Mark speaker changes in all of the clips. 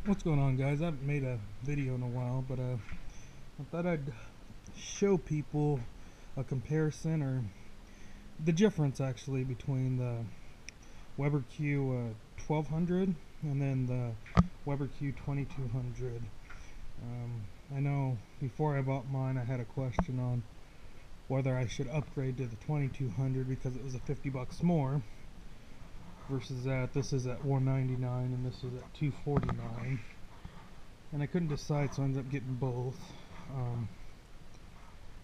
Speaker 1: What's going on, guys? I haven't made a video in a while, but I thought I'd show people a comparison, or the difference actually, between the Weber q1200 and then the Weber q2200. I know before I bought mine I had a question on whether I should upgrade to the 2200 because it was a 50 bucks more versus that. This is at $199 and this is at $249, and I couldn't decide, so I ended up getting both.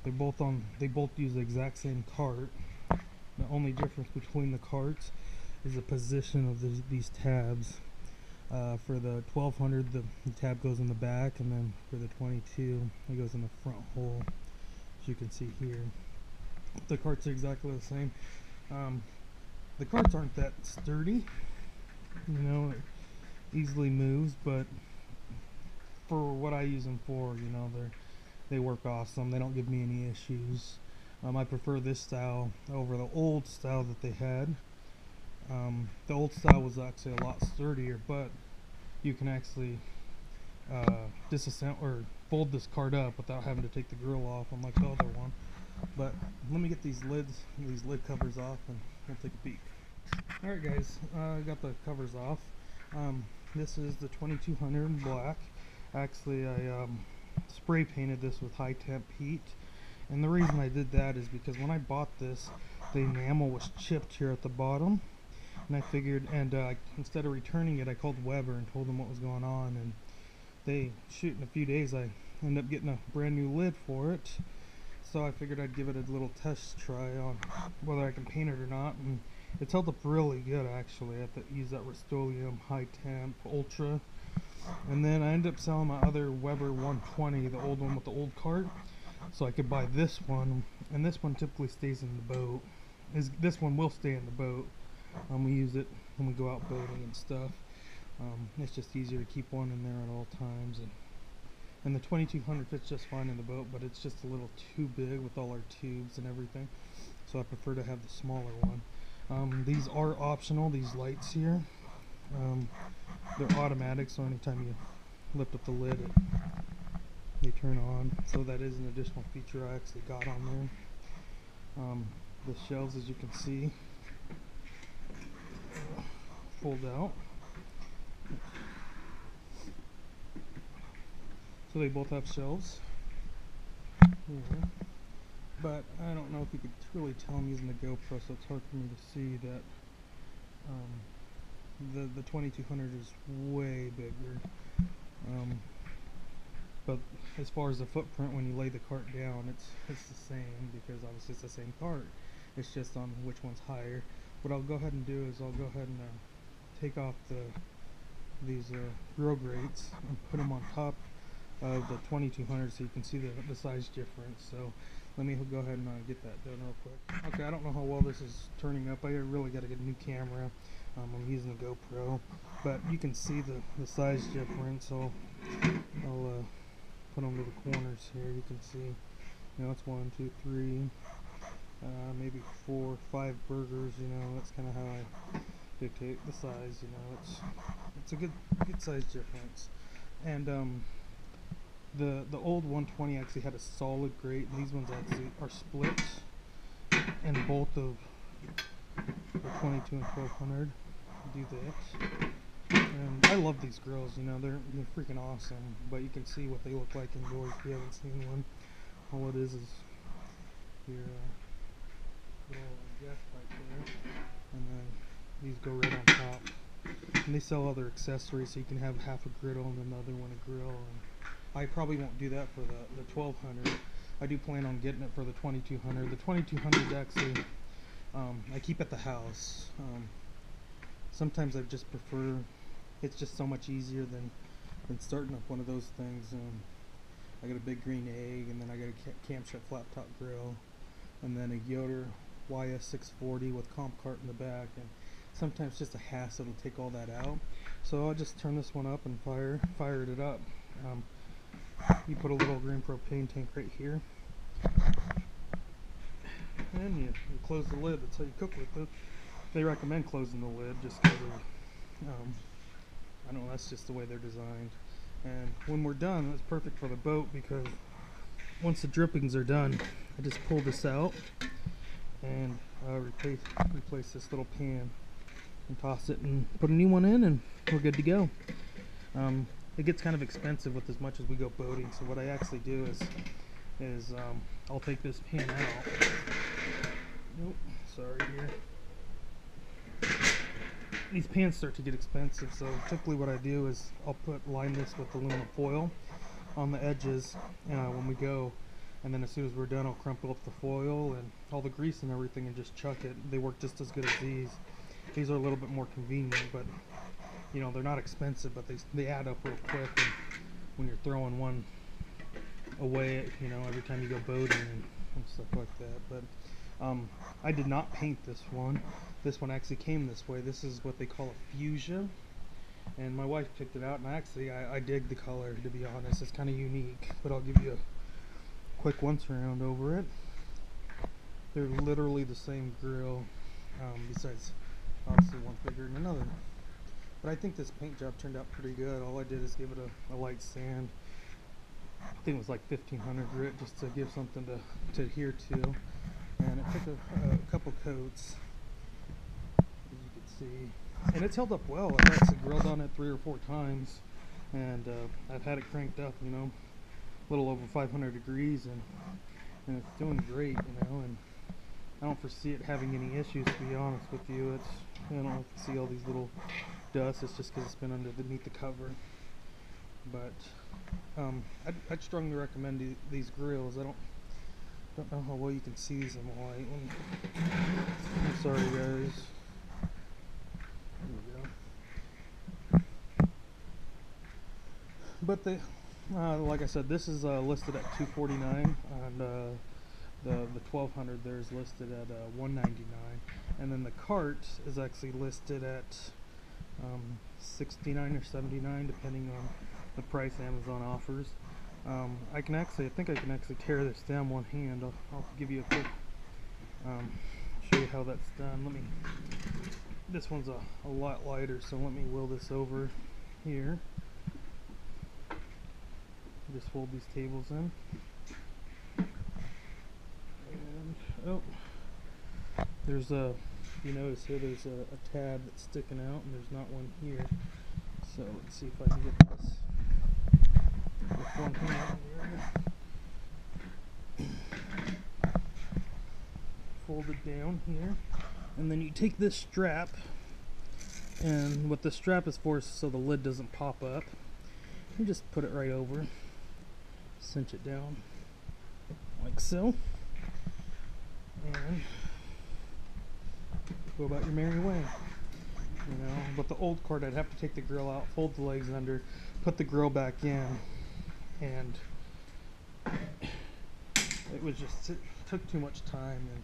Speaker 1: They both use the exact same cart. The only difference between the carts is the position of these tabs. For the 1200, the tab goes in the back, and then for the 22, it goes in the front hole, as you can see here. The carts are exactly the same. The carts aren't that sturdy, it easily moves, but for what I use them for, they work awesome. They don't give me any issues. I prefer this style over the old style that they had. The old style was actually a lot sturdier, but you can actually disassemble or fold this cart up without having to take the grill off, unlike the other one. But let me get these lid covers off, and we'll take a peek. Alright guys, I got the covers off. This is the 2200 in black. Actually, I spray painted this with high temp heat, and the reason I did that is because when I bought this, the enamel was chipped here at the bottom, and I figured, instead of returning it, I called Weber and told them what was going on, and in a few days I ended up getting a brand new lid for it. So I figured I'd give it a little test try on whether I can paint it or not, and it's held up really good actually. I have to use that Rust-Oleum high temp ultra, and then I ended up selling my other Weber 120, the old one with the old cart, so I could buy this one, and this one typically stays in the boat. This one will stay in the boat. We use it when we go out boating and stuff. It's just easier to keep one in there at all times, and the 2200 fits just fine in the boat, but it's just a little too big with all our tubes and everything, so I prefer to have the smaller one. These are optional, these lights here. They're automatic, so anytime you lift up the lid, they turn on, so that is an additional feature I actually got on there. The shelves, as you can see, fold out. So they both have shelves here, but I don't know if you could really tell I'm using the GoPro, so it's hard for me to see that the 2200 is way bigger. But as far as the footprint, when you lay the cart down, it's the same, because obviously it's the same cart. It's just on which one's higher. What I'll go ahead and do is I'll go ahead and take off these grill grates and put them on top of the 2200 so you can see the size difference. So let me go ahead and get that done real quick. Okay, I don't know how well this is turning up. I really got to get a new camera. I'm using the GoPro, but you can see the size difference. So I'll put them to the corners here. You can see, it's 1, 2, 3, maybe 4, 5 burgers. That's kind of how I dictate the size. It's a good size difference. And the old 120 actually had a solid grate, and these ones actually are split in both of the 22 and 1200. Do this, and I love these grills. They're freaking awesome. But you can see what they look like indoors if you haven't seen one. All it is your little gas pipe there, and then these go right on top. And they sell other accessories, so you can have half a griddle and another one a grill. And I probably won't do that for the 1200. I do plan on getting it for the 2200. The 2200 is actually I keep at the house. Sometimes I just prefer, it's just so much easier than starting up one of those things. I got a big green egg, and then I got a camshaft flat top grill, and then a Yoder YS640 with comp cart in the back, and sometimes just a hassle to take all that out. So I'll just turn this one up and fire it up. You put a little green propane tank right here, and you close the lid. That's how you cook with it. They recommend closing the lid just because of I don't know, that's just the way they're designed. And when we're done, that's perfect for the boat, because once the drippings are done, I just pull this out and replace this little pan and toss it and put a new one in, and we're good to go. It gets kind of expensive with as much as we go boating, so what I actually do is I'll take this pan out. Nope, sorry here. These pans start to get expensive, so typically what I do is I'll line this with aluminum foil on the edges when we go, and then as soon as we're done, I'll crumple up the foil and all the grease and everything and just chuck it. They work just as good as these. These are a little bit more convenient, but you know, they're not expensive, but they add up real quick, and when you're throwing one away, you know, every time you go boating and stuff like that. But I did not paint this one. This one actually came this way. This is what they call a fuchsia, and my wife picked it out, and I dig the color, to be honest. It's kind of unique, but I'll give you a quick once around over it. They're literally the same grill, besides obviously one bigger than another. But I think this paint job turned out pretty good. All I did is give it a light sand. I think it was like 1500 grit, just to give something to adhere to. And it took a couple coats, as you can see. And it's held up well. I've actually grilled on it 3 or 4 times. And I've had it cranked up, you know, a little over 500 degrees. And it's doing great, you know. And I don't foresee it having any issues, to be honest with you. I don't know if you see all these little dust. It's just because it's been underneath the cover. But I'd strongly recommend these grills. I don't know how well you can see these in the light. I'm sorry, guys. There we go. But like I said, this is listed at $249, and the 1200 there is listed at $199, and then the cart is actually listed at $69 or $79, depending on the price Amazon offers. I think I can actually tear this down one hand. I'll give you a quick show you how that's done. This one's a lot lighter, so let me wheel this over here. Just fold these tables in, and there's you notice here there's a tab that's sticking out, and there's not one here. So let's see if I can get this with one hand here. Fold it down here, and then you take this strap, and what the strap is for is so the lid doesn't pop up. You just put it right over, cinch it down like so, and go about your merry way. You know, but the old cart, I'd have to take the grill out, fold the legs under, put the grill back in, and it took too much time. And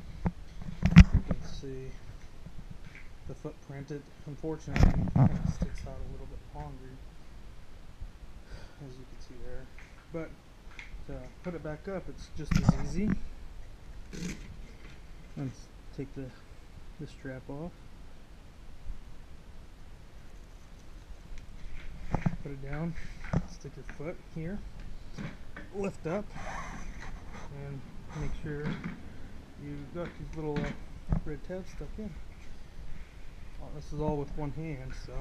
Speaker 1: you can see the footprint. It unfortunately kind of sticks out a little bit longer, as you can see there. But to put it back up, it's just as easy. Let's take the strap off. Put it down, stick your foot here, lift up, and make sure you've got these little red tabs stuck in. This is all with one hand, so,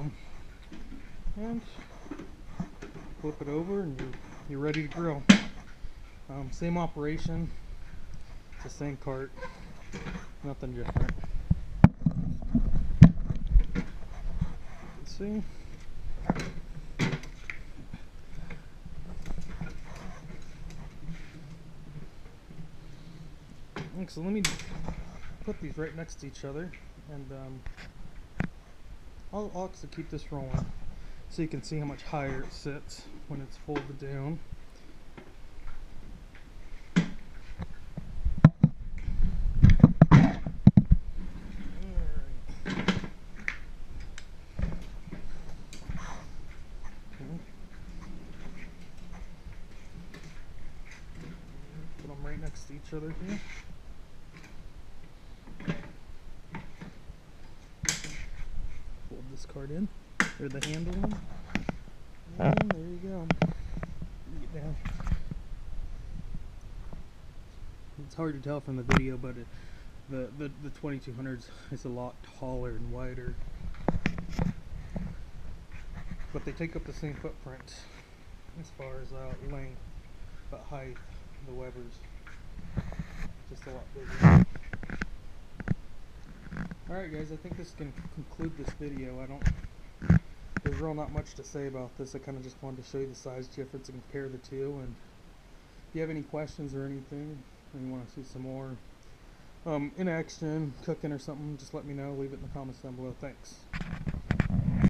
Speaker 1: and flip it over, and you're ready to grill. Same operation, it's the same cart, nothing different. Let's see. So let me put these right next to each other, and I'll also keep this rolling so you can see how much higher it sits when it's folded down. Put them right next to each other here. Fold this card in, or the handle in. And there you go. Get down. It's hard to tell from the video, but the 2200s is a lot taller and wider. But they take up the same footprint as far as length, but height, the Webers, just a lot bigger. Alright guys, I think this can conclude this video. There's really not much to say about this. I kind of just wanted to show you the size difference and compare the two. And if you have any questions or anything, and you want to see some more in action, cooking or something, just let me know. Leave it in the comments down below. Thanks.